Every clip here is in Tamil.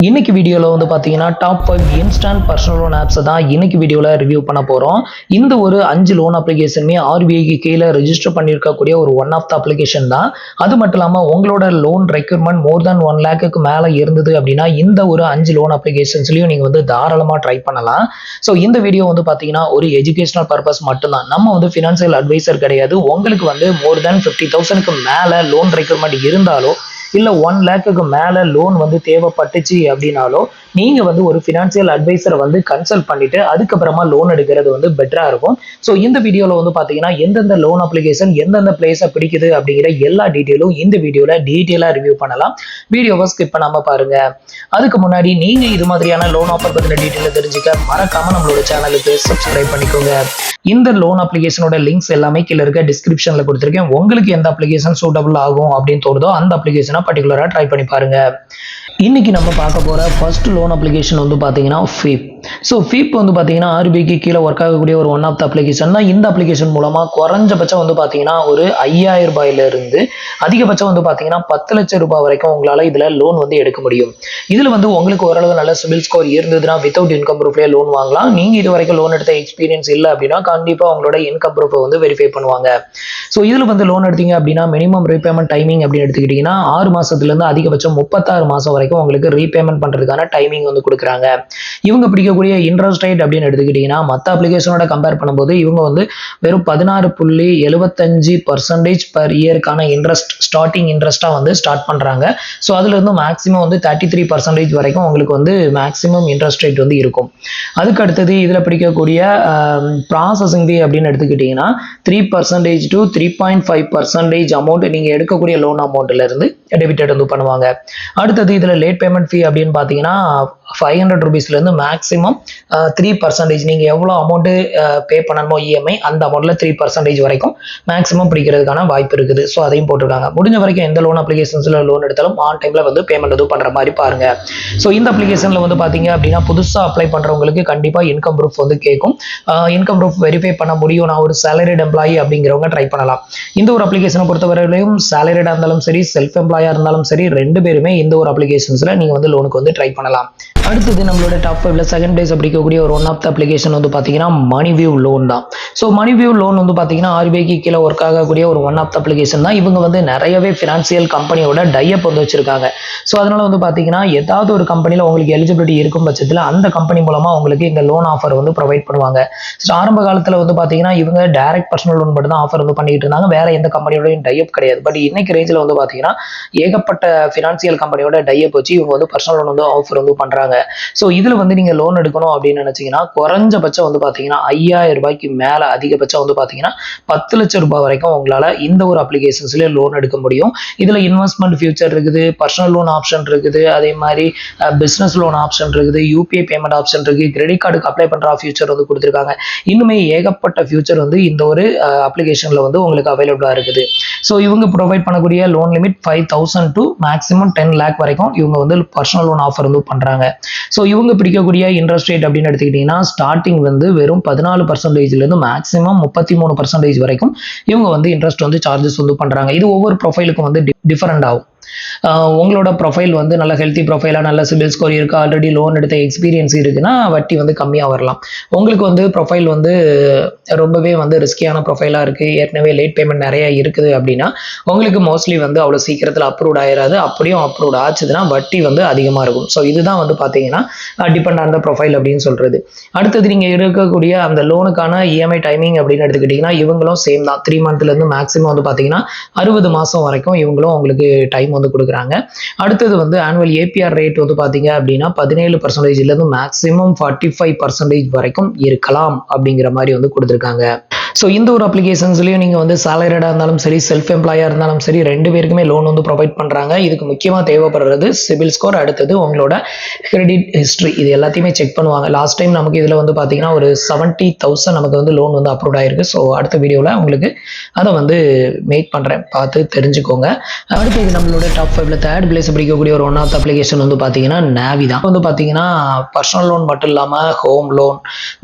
இன்னைக்கு வீடியோவில் வந்து பார்த்தீங்கன்னா டாப் 5 இன்ஸ்டன்ட் பர்சனல் லோன் ஆப்ஸை தான் இன்னைக்கு வீடியோவில் ரிவ்யூ பண்ண போகிறோம். இந்த ஒரு 5 லோன் அப்ளிகேஷனுமே ஆர்பிஐக்கு கீழே ரெஜிஸ்டர் பண்ணியிருக்கக்கூடிய ஒரு ஒன் ஆஃப் த அப்ளிகேஷன் தான். அது மட்டும் இல்லாமல் உங்களோட லோன் ரெக்யூர்மெண்ட் மோர் தென் 1 லேக்குக்கு மேலே இருந்தது அப்படின்னா இந்த ஒரு 5 லோன் அப்ளிகேஷன்ஸ்லையும் நீங்கள் வந்து தாராளமாக ட்ரை பண்ணலாம். ஸோ இந்த வீடியோ வந்து பார்த்தீங்கன்னா ஒரு எஜுகேஷனல் பர்பஸ் மட்டும்தான். நம்ம வந்து ஃபினான்சியல் அட்வைசர் கிடையாது. உங்களுக்கு வந்து மோர் தென் 50,000க்கு மேலே லோன் ரெக்யூர்மெண்ட் இருந்தாலோ இல்லை 1 லேக்குக்கு மேலே லோன் வந்து தேவைப்பட்டுச்சு அப்படின்னாலோ நீங்கள் வந்து ஒரு ஃபினான்சியல் அட்வைசரை வந்து கன்சல்ட் பண்ணிட்டு அதுக்கப்புறமா லோன் எடுக்கிறது வந்து பெட்டராக இருக்கும். ஸோ இந்த வீடியோவில் வந்து பார்த்தீங்கன்னா எந்தெந்த லோன் அப்ளிகேஷன் எந்தெந்த பிளேஸை பிடிக்குது அப்படிங்கிற எல்லா டீட்டெயிலும் இந்த வீடியோவில் டீட்டெயிலாக ரிவ்யூ பண்ணலாம். வீடியோவை ஸ்கிப் பண்ணாமல் பாருங்க. அதுக்கு முன்னாடி நீங்கள் இது மாதிரியான லோன் ஆஃபர் பற்றின டீட்டெயிலை தெரிஞ்சுக்க மறக்காமல் நம்மளோட சேனலுக்கு சப்ஸ்கிரைப் பண்ணிக்கோங்க. இந்த லோன் அப்ளிகேஷனோட லிங்க்ஸ் எல்லாமே கீழே இருக்க டிஸ்கிரிப்ஷனில் கொடுத்துருக்கேன். உங்களுக்கு எந்த அப்ளிகேஷன் சூட்டபிள் ஆகும் அப்படின்னு தோணுதோ அந்த அப்ளிகேஷனை பர்டிகுலராக ட்ரை பண்ணி பாருங்க. இன்னைக்கு நம்ம பார்க்க போகிற ஃபர்ஸ்ட் லோன் அப்ளிகேஷன் வந்து பார்த்தீங்கன்னா FIP. ஸோ FIP வந்து பார்த்தீங்கன்னா ஆர்பிஐக்கு கீழே ஒர்க் ஆகக்கூடிய ஒரு ஒன் ஆஃப் த அப்ளிகேஷன் தான். இந்த அப்ளிகேஷன் மூலமாக குறைஞ்சபட்சம் வந்து பார்த்தீங்கன்னா ஒரு 5,000 ரூபாயிலிருந்து அதிகபட்சம் வந்து பார்த்தீங்கன்னா 10 லட்சம் ரூபாய் வரைக்கும் உங்களால் இதில் லோன் வந்து எடுக்க முடியும். இதில் வந்து உங்களுக்கு ஓரளவு நல்ல சிபில் ஸ்கோர் இருந்ததுன்னா வித்தவுட் இன்கம் ப்ரூஃப்லேயே லோன் வாங்கலாம். நீங்கள் இது வரைக்கும் லோன் எடுத்த எக்ஸ்பீரியன்ஸ் இல்லை அப்படின்னா கண்டிப்பாக உங்களோட இன்கம் ப்ரூஃபை வந்து வெரிஃபை பண்ணுவாங்க. ஸோ இதில் வந்து லோன் எடுத்தீங்க அப்படின்னா மினிமம் ரீபேமெண்ட் டைமிங் அப்படின்னு எடுத்துக்கிட்டிங்கன்னா 6 மாதத்துலேருந்து அதிகபட்சம் 36 மாதம் வரைக்கும் உங்களுக்கு ரீபேமெண்ட் பண்ணுறதுக்கான டைமிங் வந்து கொடுக்குறாங்க. இவங்க பிடிக்கக்கூடிய இன்ட்ரெஸ்ட் ரேட் அப்படின்னு எடுத்துக்கிட்டிங்கன்னா மற்ற அப்ளிகேஷனோட கம்பேர் பண்ணும்போது இவங்க வந்து வெறும் 16.75% பர் இயருக்கான இன்ட்ரெஸ்ட் ஸ்டார்டிங் இன்ட்ரெஸ்ட்டாக வந்து ஸ்டார்ட் பண்ணுறாங்க. ஸோ அதுலேருந்து மேக்ஸிமம் வந்து 33% வரைக்கும் உங்களுக்கு வந்து மேக்ஸிமம் இன்ட்ரெஸ்ட் ரேட் வந்து இருக்கும். அதுக்கு அடுத்தது இதில் பிடிக்கக்கூடிய ப்ராசஸிங் ஃபீ அப்படின்னு எடுத்துக்கிட்டிங்கன்னா 3% to 3.5% அமௌண்ட் நீங்கள் எடுக்கக்கூடிய லோன் அமௌண்ட்லேருந்து டெபிட்டட் வந்து பண்ணுவாங்க. அடுத்தது இதில் லேட் பேமெண்ட் ஃபீ அப்படின்னு பார்த்தீங்கன்னா 500 ரூபீஸ்லேருந்து மேக்ஸிமம் 3% நீங்கள் எவ்வளோ அமௌண்ட்டு பே பண்ணணுமோ இஎம்ஐ அந்த அமௌண்ட்டில் 3% வரைக்கும் மேக்ஸிமம் பிடிக்கிறதுக்கான வாய்ப்பு இருக்குது. ஸோ அதையும் போட்டிருக்காங்க. முடிஞ்ச வரைக்கும் எந்த லோன் அப்ளிகேஷன்ஸில் லோன் எடுத்தாலும் ஆன் டைமில் வந்து பேமெண்ட் எதுவும் பண்ணுற மாதிரி பாருங்கள். ஸோ இந்த அப்ளிகேஷனில் வந்து பார்த்தீங்க அப்படின்னா புதுசாக அப்ளை பண்ணுறவங்களுக்கு கண்டிப்பாக இன்கம் ப்ரூஃப் வந்து கேட்கும். இன்கம் ப்ரூஃப் வெரிஃபை பண்ண முடியும். நான் ஒரு சேலரிட் எம்ப்ளாயி அப்படிங்கிறவங்க ட்ரை பண்ணலாம். இந்த ஒரு அப்ளிகேஷனை பொறுத்தவரையிலையும் சேலரிடாக இருந்தாலும் சரி செல்ஃப் எம்ப்ளாயாக இருந்தாலும் சரி 2 பேருமே இந்த ஒரு அப்ளிகேஷன்ஸில் நீங்கள் வந்து லோனுக்கு வந்து ட்ரை பண்ணலாம். அடுத்தது நம்மளோட டாப் 5ல செகண்ட் பிளேஸ் அப்படிக்கக்கூடிய ஒரு ஒன் ஆஃப் த அப்ளிகேஷன் வந்து பார்த்தீங்கன்னா மணிவியூ லோன் தான். ஸோ மணிவியூ லோன் வந்து பார்த்தீங்கன்னா ஆர்பிஐக்கு கீழே ஒர்க் ஆகக்கூடிய ஒரு ஒன் ஆஃப் த அப்ளிகேஷன் தான். இவங்க வந்து நிறையவே ஃபினான்சியல் கம்பெனியோட டைப் வந்து வச்சிருக்காங்க. ஸோ அதனால வந்து பார்த்தீங்கன்னா ஏதாவது ஒரு கம்பெனியில் உங்களுக்கு எலிஜிபிலிட்டி இருக்கும் பட்சத்தில் அந்த கம்பெனி மூலமாக உங்களுக்கு இந்த லோன் ஆஃபர் வந்து ப்ரொவைட் பண்ணுவாங்க. ஸோ ஆரம்ப காலத்தில் வந்து பார்த்தீங்கன்னா இவங்க டைரக்ட் பர்சனல் லோன் மட்டும் தான் ஆஃபர் வந்து பண்ணிட்டு இருந்தாங்க. வேற எந்த கம்பெனியோடையும் டைப் கிடையாது. பட் இன்னைக்கு ரேஞ்சில் வந்து பார்த்தீங்கன்னா ஏகப்பட்ட ஃபினான்சியல் கம்பெனியோட டைப் வச்சு இவங்க வந்து பர்சனல் லோன் வந்து ஆஃபர் வந்து பண்ணுறாங்க. ஸோ இதில் வந்து நீங்கள் லோன் எடுக்கணும் அப்படின்னு நினச்சிங்கன்னா குறைஞ்சபட்சம் வந்து பார்த்தீங்கன்னா 5,000 ரூபாய்க்கு மேலே அதிகபட்சம் வந்து பார்த்தீங்கன்னா 10 லட்சம் ரூபாய் வரைக்கும் உங்களால் இந்த ஒரு அப்ளிகேஷன்ஸ்லேயே லோன் எடுக்க முடியும். இதில் இன்வெஸ்ட்மெண்ட் ஃபியூச்சர் இருக்குது, பர்சனல் லோன் ஆப்ஷன் இருக்குது, அதே மாதிரி பிஸ்னஸ் லோன் ஆப்ஷன் இருக்குது, யூபிஐ பேமெண்ட் ஆப்ஷன் இருக்குது, கிரெடிட் கார்டுக்கு அப்ளை பண்ணுற ஃபியூச்சர் வந்து கொடுத்துருக்காங்க. இன்னுமே ஏகப்பட்ட ஃபியூச்சர் வந்து இந்த ஒரு அப்ளிகேஷனில் வந்து உங்களுக்கு அவைலபிளாக இருக்குது. ஸோ இவங்க ப்ரொவைட் பண்ணக்கூடிய loan limit 5,000 to maximum 10 lakh வரைக்கும் இவங்க வந்து பர்சனல் லோன் ஆஃபர் வந்து பண்ணுறாங்க. ஸோ இவங்க பிடிக்கக்கூடிய இன்ட்ரெஸ்ட் ரேட் அப்படின்னு எடுத்துக்கிட்டிங்கன்னா ஸ்டார்டிங் வந்து வெறும் 14%லேருந்து மேக்ஸிமம் 33% வரைக்கும் இவங்க வந்து இன்ட்ரெஸ்ட் வந்து சார்ஜஸ் வந்து பண்ணுறாங்க. இது ஒவ்வொரு ப்ரொஃபைலுக்கும் வந்து டிஃபரெண்ட் ஆகும். உங்களோட ப்ரொஃபைல் வந்து நல்ல ஹெல்த்தி ப்ரொஃபைலாக நல்ல சிபில் ஸ்கோர் இருக்குது, ஆல்ரெடி லோன் எடுத்த எக்ஸ்பீரியன்ஸ் இருக்குன்னா வட்டி வந்து கம்மியாக வரலாம். உங்களுக்கு வந்து ப்ரொஃபைல் வந்து ரொம்பவே வந்து ரிஸ்கியான ப்ரொஃபைலாக இருக்குது, ஏற்கனவே லேட் பேமெண்ட் நிறையா இருக்குது அப்படின்னா உங்களுக்கு மோஸ்ட்லி வந்து அவ்வளோ சீக்கிரத்தில் அப்ரூவ்ட் ஆயிடாது. அப்படியும் அப்ரூவ்ட் ஆச்சுதுன்னா வட்டி வந்து அதிகமாக இருக்கும். ஸோ இதுதான் வந்து பார்த்தீங்கன்னா டிபெண்ட் ஆன் த ப்ரொஃபைல் அப்படின்னு சொல்கிறது. அடுத்தது நீங்கள் இருக்கக்கூடிய அந்த லோனுக்கான இஎம்ஐ டைமிங் அப்படின்னு எடுத்துக்கிட்டிங்கன்னா இவங்களும் சேம் தான். 3 மந்த்லேருந்து மேக்ஸிமம் வந்து பார்த்தீங்கன்னா 60 மாதம் வரைக்கும் இவங்களும் உங்களுக்கு டைம் வந்து கொடுக்குறாங்க. அடுத்தது வந்து ஆனுவல் ஏபிஆர் ரேட் வந்து பார்த்தீங்க அப்படின்னா 17%லேருந்து மேக்ஸிமம் 45% வரைக்கும் இருக்கலாம் அப்படிங்கிற மாதிரி வந்து கொடுத்துருக்காங்க. ஸோ இந்த ஒரு அப்ளிகேஷன்ஸ்லையும் நீங்கள் வந்து சேலரிடாக இருந்தாலும் சரி செல்ஃப் எம்ப்ளாயாக இருந்தாலும் சரி 2 பேருக்குமே லோன் வந்து ப்ரொவைட் பண்ணுறாங்க. இதுக்கு முக்கியமாக தேவைப்படுறது சிபில் ஸ்கோர், அடுத்தது உங்களோட கிரெடிட் ஹிஸ்ட்ரி, இது எல்லாத்தையுமே செக் பண்ணுவாங்க. லாஸ்ட் டைம் நமக்கு இதில் வந்து பார்த்தீங்கன்னா ஒரு 70,000 நமக்கு வந்து லோன் வந்து அப்ரூவ் ஆயிருக்கு. ஸோ அடுத்த வீடியோவில் உங்களுக்கு அதை வந்து மேக் பண்ணுறேன், பார்த்து தெரிஞ்சுக்கோங்க. அடுத்து நம்மளோட டாப் 5ல தேர்ட் பிளேஸ் பிடிக்கக்கூடிய ஒரு ஒன் ஆஃப் அப்ளிகேஷன் வந்து பார்த்தீங்கன்னா நாவி தான். வந்து பார்த்தீங்கன்னா பர்சனல் லோன் மட்டும் இல்லாமல் ஹோம் லோன்,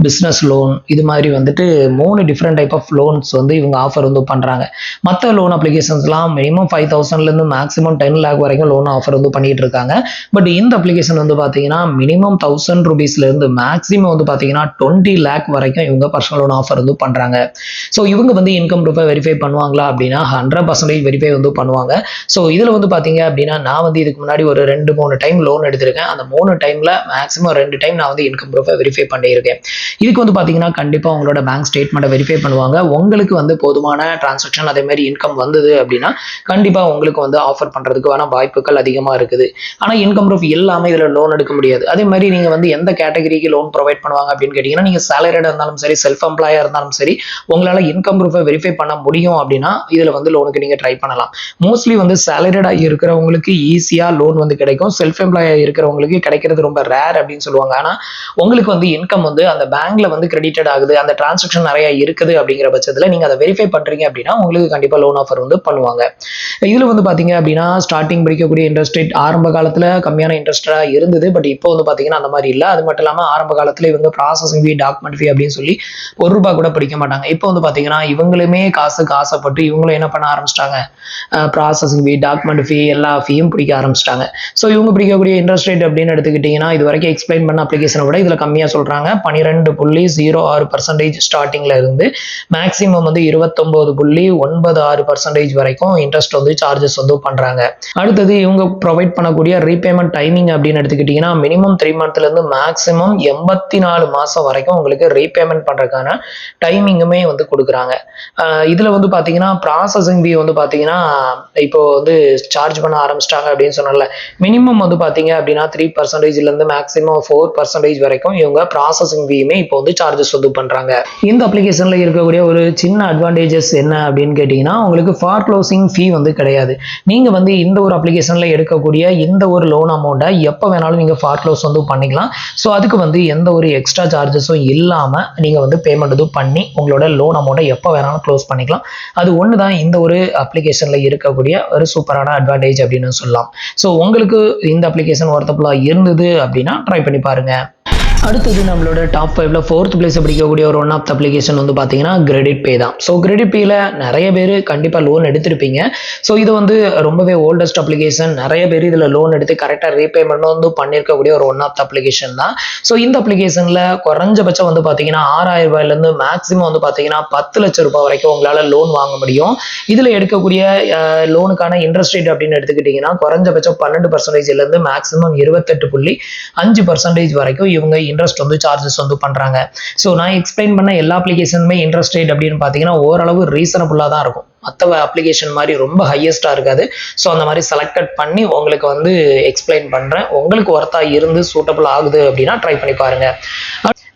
பிஸ்னஸ் லோன், இது மாதிரி வந்துட்டு 3 டிஃப்ரெண்ட் டைப் ஆஃப் லோன்ஸ் வந்து இவங்க ஆஃபர் வந்து பண்ணுறாங்க. மற்ற லோன் அப்ளிகேஷன்ஸ்லாம் மினிமம் 5,000லேருந்து மேக்ஸிமம் 10 lakh வரைக்கும் லோன் ஆஃபர் வந்து பண்ணிட்டு இருக்காங்க. பட் இந்த அப்ளிகேஷன் வந்து பார்த்தீங்கன்னா மினிமம் 1000 ரூபீஸ்லேருந்து மேக்ஸிமம் வந்து பார்த்தீங்கன்னா 20 lakh வரைக்கும் இவங்க பர்சனல் லோன் ஆஃபர் வந்து பண்ணுறாங்க. ஸோ இவங்க வந்து இன்கம் ப்ரூஃபை வெரிஃபை பண்ணுவாங்களா அப்படின்னா 100% வெரிஃபை வந்து பண்ணுவாங்க. ஸோ இதில் வந்து பார்த்தீங்க அப்படின்னா நான் வந்து இதுக்கு முன்னாடி ஒரு 2-3 டைம் லோன் எடுத்திருக்கேன். அந்த 3 டைமில் மேக்ஸிமம் 2 டைம் நான் வந்து இன்கம் ப்ரூஃபை வெரிஃபை பண்ணியிருக்கேன். இதுக்கு வந்து பார்த்தீங்கன்னா கண்டிப்பாக உங்களோட பேங்க் ஸ்டேட்மெண்ட்டை வெரிஃபை பண்ணுவாங்க. உங்களுக்கு வந்து போதுமான டிரான்சாக்ஷன் அதே மாதிரி இன்கம் வந்தது அப்படின்னா கண்டிப்பாக உங்களுக்கு வந்து ஆஃபர் பண்ணுறதுக்கான வாய்ப்புகள் அதிகமாக இருக்குது. ஆனால் இன்கம் ப்ரூஃப் இல்லாமல் இதில் லோன் எடுக்க முடியாது. அதே மாதிரி நீங்கள் வந்து எந்த கேட்டகரிக்கு லோன் ப்ரொவைட் பண்ணுவாங்க அப்படின்னு கேட்டிங்கன்னா நீங்கள் சேலரியாக இருந்தாலும் சரி, செல்ஃப் எம்ப்ளாயாக இருந்தாலும் சரி, உங்களால் இன்கம் ப்ரூஃபை வெரிஃபை பண்ண முடியும் அப்படின்னா இதில் வந்து லோனுக்கு நீங்கள் ட்ரை பண்ணலாம். மோஸ்ட்லி வந்து சேலரிடாக இருக்கிறவங்களுக்கு ஈஸியாக லோன் வந்து கிடைக்கும். செல்ஃப் எம்ப்ளாயாக இருக்கிறவங்களுக்கு கிடைக்கிறது ரொம்ப ரேர் அப்படின்னு சொல்லுவாங்க. ஆனால் உங்களுக்கு வந்து இன்கம் வந்து அந்த பேங்க்ல வந்து கிரெடிட்டட் ஆகுது, அந்த டிரான்சாக்ஷன் நிறைய இருக்குது அப்படிங்கிற பட்சத்தில் நீங்கள் அதை வெரிஃபை பண்ணுறீங்க அப்படின்னா உங்களுக்கு கண்டிப்பாக லோன் ஆஃபர் வந்து பண்ணுவாங்க. இதில் வந்து பார்த்தீங்க அப்படின்னா ஸ்டார்டிங் பிடிக்கக்கூடிய இன்ட்ரெஸ்ட் ரேட் ஆரம்ப காலத்தில் கம்மியான இன்ட்ரெஸ்டாக இருந்தது. பட் இப்போ வந்து பார்த்தீங்கன்னா அந்த மாதிரி இல்லை. அது மட்டும் இல்லாமல் ஆரம்ப காலத்தில் இவங்க ப்ராசஸிங் ஃபீ, டாக்குமெண்ட் ஃபீ அப்படின்னு சொல்லி ₹1 கூட பிடிக்க மாட்டாங்க. இப்போ வந்து பார்த்தீங்கன்னா இவங்களுமே காசுக்கு ஆசைப்பட்டு இவங்களும் என்ன பண்ண ஆரம்பிச்சிட்டாங்க, ப்ராசஸிங் ஃபீ, டாக்குமெண்ட் ஃபீ எல்லா ஃபீயும் பிடிக்க ஆரம்பிச்சிட்டாங்க. ஸோ இவங்க பிடிக்கக்கூடிய இன்ட்ரெஸ்ட் ரேட் அப்படின்னு எடுத்துக்கிட்டிங்கன்னா இது வரைக்கும் எக்ஸ்பிளைன் பண்ண அப்ளிகேஷனை விட இதில் கம்மியாக சொல்கிறாங்க. 12.06% ஸ்டார்டிங்கில் இருந்து மேக்ஸிமம் வந்து 29.96% வரைக்கும் இன்ட்ரெஸ்ட் வந்து சார்ஜஸ் வந்து பண்ணுறாங்க. அடுத்தது இவங்க ப்ரொவைட் பண்ணக்கூடிய ரீபேமெண்ட் டைமிங் அப்படின்னு எடுத்துக்கிட்டிங்கன்னா மினிமம் 3 மந்த்லேருந்து மேக்ஸிமம் 84 மாதம் வரைக்கும் உங்களுக்கு ரீபேமெண்ட் பண்ணுறதுக்கான டைமிங்குமே வந்து கொடுக்குறாங்க. இதில் வந்து பார்த்தீங்கன்னா ப்ராசஸிங் ஃபீ வந்து பார்த்தீங்கன்னா இப்போ வந்து சார்ஜ் பண்ண ஆரம்பிச்சிட்டாங்க அப்படின்னு சொன்னால மினிமம் வந்து பார்த்தீங்க அப்படின்னா 3%லேருந்து மேக்ஸிமம் 4% வரைக்கும் இவங்க ப்ராசஸிங் ஃபீயுமே இப்போ வந்து சார்ஜஸ் வந்து பண்ணுறாங்க. இந்த அப்ளிகேஷனில் இருக்கக்கூடிய ஒரு சின்ன அட்வான்டேஜஸ் என்ன அப்படின்னு கேட்டிங்கன்னா உங்களுக்கு ஃபார் க்ளோசிங் ஃபீ வந்து கிடையாது. நீங்கள் வந்து இந்த ஒரு அப்ளிகேஷனில் எடுக்கக்கூடிய இந்த ஒரு லோன் அமௌண்ட்டை எப்போ வேணாலும் நீங்கள் ஃபார் க்ளோஸ் வந்து பண்ணிக்கலாம். ஸோ அதுக்கு வந்து எந்த ஒரு எக்ஸ்ட்ரா சார்ஜஸும் இல்லாமல் நீங்கள் வந்து பேமெண்ட் வந்து பண்ணி உங்களோட லோன் அமௌண்ட்டை எப்போ வேணாலும் க்ளோஸ் பண்ணிக்கலாம். அது ஒன்று தான் இந்த ஒரு அப்ளிகேஷனில் இருக்கக்கூடிய ஒரு சூப்பரான அட்வான்டேஜ் அப்படின்னு சொல்லலாம். ஸோ உங்களுக்கு இந்த அப்ளிகேஷன் ஒர்த்தபுளாக இருந்தது அப்படின்னா ட்ரை பண்ணி பாருங்க. அடுத்தது நம்மளோட டாப் 5ல 4th பிளேஸ் பிடிக்கக்கூடிய ஒரு ஒன் ஆஃப் அப்ளிகேஷன் வந்து பார்த்தீங்கன்னா கிரெடிட் பே தான். ஸோ கிரெடிட் பேயில் நிறைய பேர் கண்டிப்பாக லோன் எடுத்திருப்பீங்க. ஸோ இது வந்து ரொம்பவே ஓல்டஸ்ட் அப்ளிகேஷன். நிறைய பேர் இதில் லோன் எடுத்து கரெக்டாக ரீபேமெண்ட் வந்து பண்ணியிருக்கக்கூடிய ஒரு ஒன் ஆஃப் அப்ளிகேஷன் தான். ஸோ இந்த அப்ளிகேஷனில் குறைஞ்சபட்சம் வந்து பார்த்தீங்கன்னா ₹6,000 மேக்ஸிமம் வந்து பார்த்தீங்கன்னா ₹10 லட்சம் வரைக்கும் உங்களால் லோன் வாங்க முடியும். இதில் எடுக்கக்கூடிய லோனுக்கான இன்ட்ரெஸ்ட் ரேட் அப்படின்னு எடுத்துக்கிட்டிங்கன்னா குறைஞ்சபட்சம் 12%லேருந்து மேக்ஸிமம் 28.5% வரைக்கும் இவங்க இன்ட்ரெஸ்ட் வந்து சார்ஜஸ் வந்து பண்றாங்க. ஸோ நான் எக்ஸ்பிளைன் பண்ண எல்லா அப்ளிகேஷனுமே இன்ட்ரெஸ்ட் ரேட் அப்படின்னு பார்த்தீங்கன்னா ஓரளவு ரீசனபுளாக தான் இருக்கும். மற்ற அப்ளிகேஷன் மாதிரி ரொம்ப ஹையஸ்டாக இருக்காது. ஸோ அந்த மாதிரி செலக்டட் பண்ணி உங்களுக்கு வந்து எக்ஸ்பிளைன் பண்ணுறேன். உங்களுக்கு ஒர்த்தாக இருந்து சூட்டபிள் ஆகுது அப்படின்னா ட்ரை பண்ணி பாருங்க.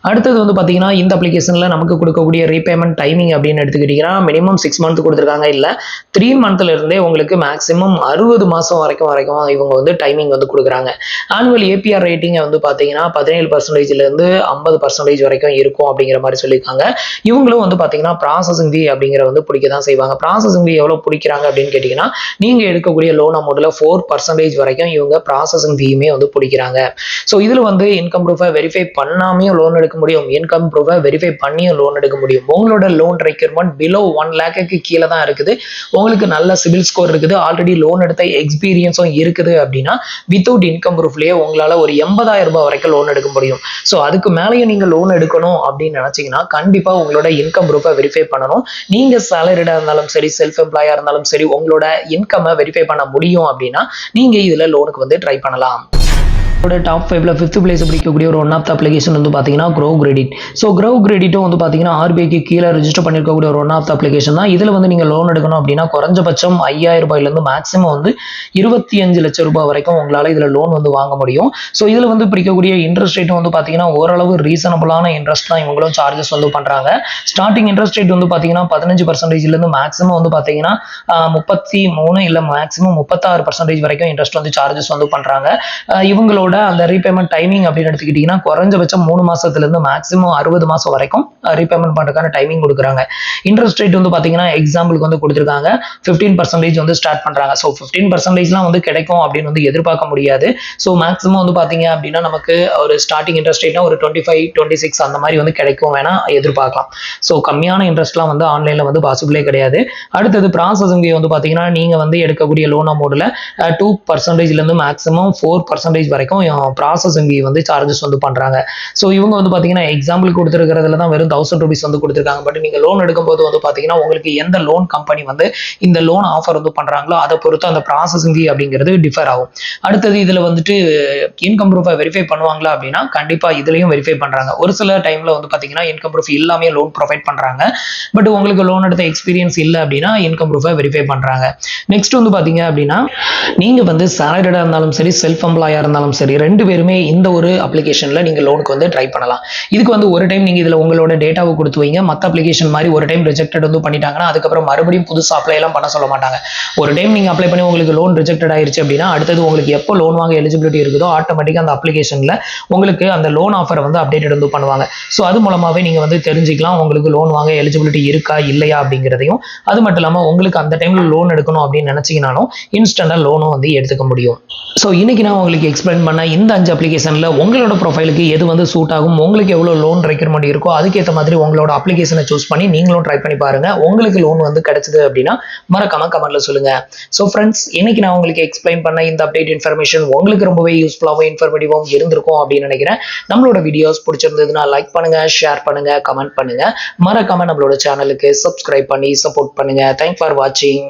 அடுத்தது வந்து பார்த்தீங்கன்னா இந்த அப்ளிகேஷனில் நமக்கு கொடுக்கக்கூடிய ரீபேமெண்ட் டைமிங் அப்படின்னு எடுத்துக்கிட்டிங்கன்னா மினிமம் 6 மந்த் கொடுத்துருக்காங்க. இல்லை 3 மந்த்லேருந்தே உங்களுக்கு மேக்ஸிமம் 60 மாதம் வரைக்கும் இவங்க வந்து டைமிங் வந்து கொடுக்குறாங்க. ஆனுவல் ஏபிஆர் ரேட்டிங்கை வந்து பார்த்தீங்கன்னா 17%லேருந்து 50% வரைக்கும் இருக்கும் அப்படிங்கிற மாதிரி சொல்லியிருக்காங்க. இவங்களும் வந்து பார்த்தீங்கன்னா ப்ராசஸிங் ஃபீ அப்படிங்கிற வந்து பிடிக்க தான் செய்வாங்க. ப்ராசஸிங் ஃபீ எவ்வளோ பிடிக்கிறாங்க அப்படின்னு கேட்டிங்கன்னா நீங்கள் எடுக்கக்கூடிய லோன் அமௌண்ட்டில் 4% வரைக்கும் இவங்க ப்ராசஸிங் ஃபீயுமே வந்து பிடிக்கிறாங்க. ஸோ இதில் வந்து இன்கம் ப்ரூஃபை வெரிஃபை பண்ணாமையும் லோன் எடுக்க முடியும், இன்கம் ப்ரூஃபை வெரிஃபை பண்ணியும் லோன் எடுக்க முடியும். உங்களோட லோன் ரெக்யர்மெண்ட் பிலோ 1 lakhக்கு கீழே தான் இருக்குது, உங்களுக்கு நல்ல சிபில் ஸ்கோர் இருக்குது, ஆல்ரெடி லோன் எடுத்த எக்ஸ்பீரியன்ஸும் இருக்குது அப்படின்னா வித்தவுட் இன்கம் ப்ரூஃப்லேயே உங்களால் ஒரு ₹80,000 வரைக்கும் லோன் எடுக்க முடியும். ஸோ அதுக்கு மேலேயே நீங்கள் லோன் எடுக்கணும் அப்படின்னு நினச்சிங்கன்னா கண்டிப்பாக உங்களோட இன்கம் ப்ரூஃபை வெரிஃபை பண்ணணும். நீங்கள் சேலரிடாக இருந்தாலும் சரி, செல்ஃப் எம்ப்ளாயாக இருந்தாலும் சரி, உங்களோட இன்கம்மை வெரிஃபை பண்ண முடியும் அப்படின்னா நீங்கள் இதில் லோனுக்கு வந்து ட்ரை பண்ணலாம். டாப் 5ல 5th பிளேஸ் பிடிக்கக்கூடிய ஒரு ஒன் ஆஃப் அப்ளிகேஷன் வந்து பார்த்தீங்கன்னா க்ரோ கிரெடிட். ஸோ க்ரோ கிரெடிட்டும் வந்து பார்த்தீங்கன்னா RBIக்கு கீழே ரெஜிஸ்டர் பண்ணியிருக்கக்கூடிய ஒரு ஒன் ஆஃப் அப்ளிகேஷன் தான். இதில் வந்து நீங்கள் லோன் எடுக்கணும் அப்படின்னா குறைஞ்சபட்சம் ₹5,000 மேக்ஸிமம் வந்து ₹25 லட்சம் வரைக்கும் உங்களால் இதில் லோன் வந்து வாங்க முடியும். ஸோ இதில் வந்து பிடிக்கக்கூடிய இன்ட்ரெஸ்ட் ரேட்டும் வந்து பார்த்தீங்கன்னா ஓரளவு ரீசனபிளான இன்ட்ரெஸ்ட் தான் இவங்களும் சார்ஜஸ் வந்து பண்ணுறாங்க. ஸ்டார்டிங் இன்ட்ரெஸ்ட் ரேட் வந்து பார்த்தீங்கன்னா 15%லேருந்து மேக்ஸிமம் வந்து பார்த்தீங்கன்னா 33 இல்லை மேக்ஸிமம் 36% வரைக்கும் இன்ட்ரெஸ்ட் வந்து சார்ஜஸ் வந்து பண்ணுறாங்க. இவங்களோட இதோட அந்த ரீபேமெண்ட் டைமிங் அப்படின்னு எடுத்துக்கிட்டிங்கன்னா குறைஞ்சபட்சம் 3 மாசத்துலேருந்து மேக்ஸிமம் 60 மாசம் வரைக்கும் ரீபேமெண்ட் பண்ணுறதுக்கான டைமிங் கொடுக்குறாங்க. இன்ட்ரெஸ்ட் ரேட் வந்து பார்த்தீங்கன்னா எக்ஸாம்பிளுக்கு வந்து கொடுத்துருக்காங்க 15% வந்து ஸ்டார்ட் பண்ணுறாங்க. ஸோ 15%லாம் வந்து கிடைக்கும் அப்படின்னு வந்து எதிர்பார்க்க முடியாது. ஸோ மேக்ஸிமம் வந்து பார்த்தீங்க அப்படின்னா நமக்கு ஒரு ஸ்டார்டிங் இன்ட்ரெஸ்ட் ரேட்னா ஒரு 25, 26 அந்த மாதிரி வந்து கிடைக்கும் வேணா எதிர்பார்க்கலாம். ஸோ கம்மியான இன்ட்ரெஸ்ட்லாம் வந்து ஆன்லைனில் வந்து பாசிபிளே கிடையாது. அடுத்தது ப்ராசஸிங் வந்து பார்த்தீங்கன்னா நீங்கள் வந்து எடுக்கக்கூடிய லோன் அமௌண்ட்டில் 2%லேருந்து மேக்ஸிமம் 4% வரைக்கும் ப்ராசஸிங் வந்து சார்ஜஸ் வந்து பண்ணுறாங்க. ஸோ இவங்க வந்து பார்த்தீங்கன்னா எக்ஸாம்பிள் கொடுத்துருக்கிறதுல தான் வெறும் 1000 rupees வந்து கொடுத்துருக்காங்க. பட் நீங்கள் லோன் எடுக்கும்போது வந்து பார்த்தீங்கன்னா உங்களுக்கு எந்த லோன் கம்பெனி வந்து இந்த லோன் ஆஃபர் வந்து பண்ணுறாங்களோ அதை பொறுத்து அந்த ப்ராசஸிங் அப்படிங்கிறது டிஃபர் ஆகும். அடுத்தது இதில் வந்துட்டு இன்கம் ப்ரூஃபை வெரிஃபை பண்ணுவாங்களா அப்படின்னா கண்டிப்பாக இதுலையும் வெரிஃபை பண்ணுறாங்க. ஒரு சில டைமில் வந்து பார்த்தீங்கன்னா இன்கம் ப்ரூஃப் இல்லாமே லோன் ப்ரொவைட் பண்ணுறாங்க. பட் உங்களுக்கு லோன் எடுத்த எக்ஸ்பீரியன்ஸ் இல்லை அப்படின்னா இன்கம் ப்ரூஃபை வெரிஃபை பண்ணுறாங்க. நெக்ஸ்ட் வந்து பார்த்தீங்க அப்படின்னா நீங்கள் வந்து சேலரிடாக இருந்தாலும் சரி செல்ஃப் எம்ப்ளாயாக இருந்தாலும் சரி 2 பேருமே இந்த ஒரு அப்ளிகேஷனில் நீங்கள் லோனுக்கு வந்து ட்ரை பண்ணலாம். இதுக்கு வந்து ஒரு டைம் நீங்கள் இதில் உங்களோட டேட்டாவை கொடுத்து வைங்க. மற்ற அப்ளிகேஷன் மாதிரி ஒரு டைம் ரிஜெக்டட் வந்து பண்ணிட்டாங்கன்னா அதுக்கப்புறம் மறுபடியும் புதுசாக அப்ளை எல்லாம் பண்ண சொல்ல மாட்டாங்க. ஒரு டைம் நீங்கள் அப்ளை பண்ணி உங்களுக்கு லோன் ரிஜெக்டட் ஆயிருச்சு அப்படின்னா அடுத்தது உங்களுக்கு எப்போ லோன் வாங்க எலிஜிபிலிட்டி இருக்குதோ ஆட்டோமேட்டிக்காக அந்த அப்ளிகேஷனில் உங்களுக்கு அந்த லோன் ஆஃபரை வந்து அப்டேட் வந்து பண்ணுவாங்க. ஸோ அது மூலமாகவே நீங்கள் வந்து தெரிஞ்சுக்கலாம் உங்களுக்கு லோன் வாங்க எலிஜிபிலிட்டி இருக்கா இல்லையா அப்படிங்கிறதையும். அது மட்டும் இல்லாமல் உங்களுக்கு அந்த டைமில் லோன் எடுக்கணும் அப்படின்னு நினச்சிங்கனாலும் இன்ஸ்டன்டாக லோனும் வந்து எடுத்துக்க முடியும். ஸோ இன்னைக்கு நான் உங்களுக்கு எக்ஸ்பிளைன் பண்ண இந்த 5 அப்ளிகேஷனில் உங்களோட ப்ரொஃபைலுக்கு எது வந்து சூட் ஆகும், உங்களுக்கு எவ்வளோ லோன் ரெக்யர்மெண்ட் இருக்கோ அதுக்கேற்ற மாதிரி உங்களோட அப்ளிகேஷனை சூஸ் பண்ணி நீங்களும் ட்ரை பண்ணி பாருங்க. உங்களுக்கு லோன் வந்து கிடைச்சது அப்படின்னா மறக்காம கமெண்ட்ல சொல்லுங்க. ஸோ ஃப்ரெண்ட்ஸ், இன்னைக்கு நான் உங்களுக்கு எக்ஸ்பிளைன் பண்ண இந்த அப்டேட் இன்ஃபர்மேஷன் உங்களுக்கு ரொம்பவே யூஸ்ஃபுல்லாகவும் இன்ஃபர்மேட்டிவாகவும் இருந்திருக்கும் அப்படின்னு நினைக்கிறேன். நம்மளோட வீடியோஸ் பிடிச்சிருந்ததுன்னா லைக் பண்ணுங்க, ஷேர் பண்ணுங்க, கமெண்ட் பண்ணுங்க. மறக்காம நம்மளோட சேனலுக்கு சப்ஸ்கிரைப் பண்ணி சப்போர்ட் பண்ணுங்க. தேங்க்ஸ் ஃபார் வாட்சிங்.